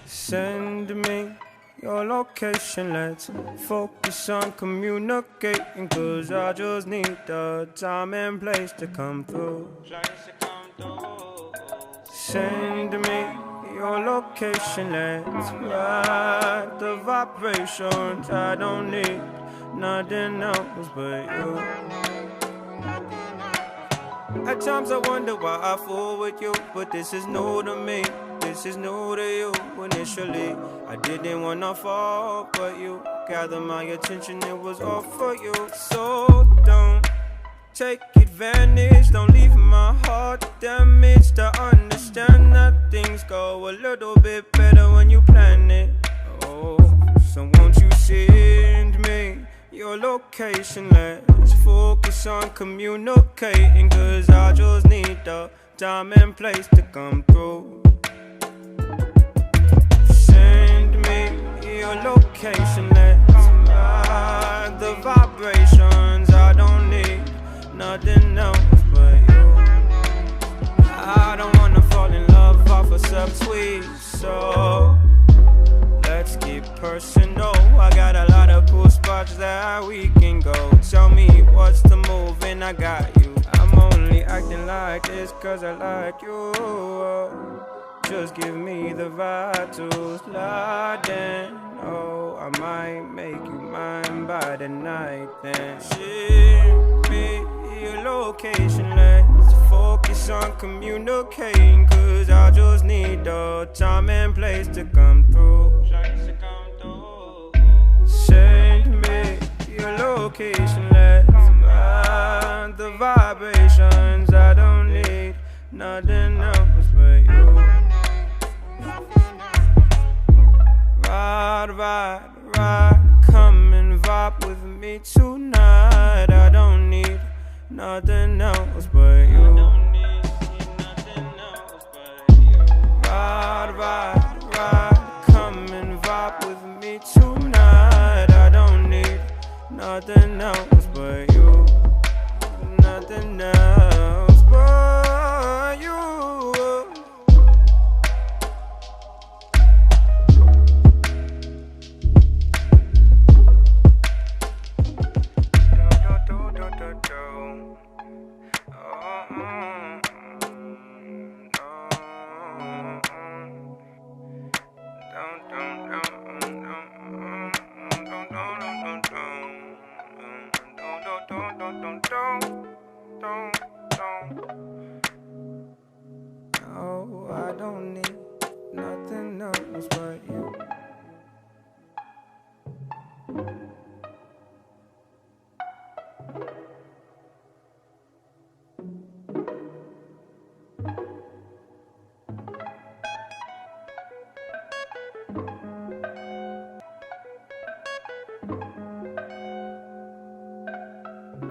Send me your location, let's focus on communicating, 'cause I just need the time and place to come through. Send me your location, let's ride the vibrations. I don't need nothing else but you. At times I wonder why I fool with you, but this is new to me. This is new to you. Initially, I didn't wanna fall, but you gathered my attention, it was all for you. So don't take advantage, don't leave my heart damaged. I understand that things go a little bit better when you plan it. Oh, so won't you send me your location? Let's focus on communicating, 'cause I just need the time and place to come through. Your location, let's ride the vibrations. I don't need nothing else but you. I don't wanna fall in love off a subtweet, so let's get personal. I got a lot of cool spots that we can go. Tell me what's the move and I got you. I'm only acting like this 'cause I like you. Just give me the vibe to slide in. Oh, I might make you mine by the night then. Share me your location, let's focus on communicating, 'cause I just need the time and place to come through. Send me your location, let's ride the vibrations. I don't need nothing else but you. Ride, come and vibe with me tonight. I don't need nothing else but you. Ride, come and vibe with me tonight. I don't need nothing else but you. Nothing else.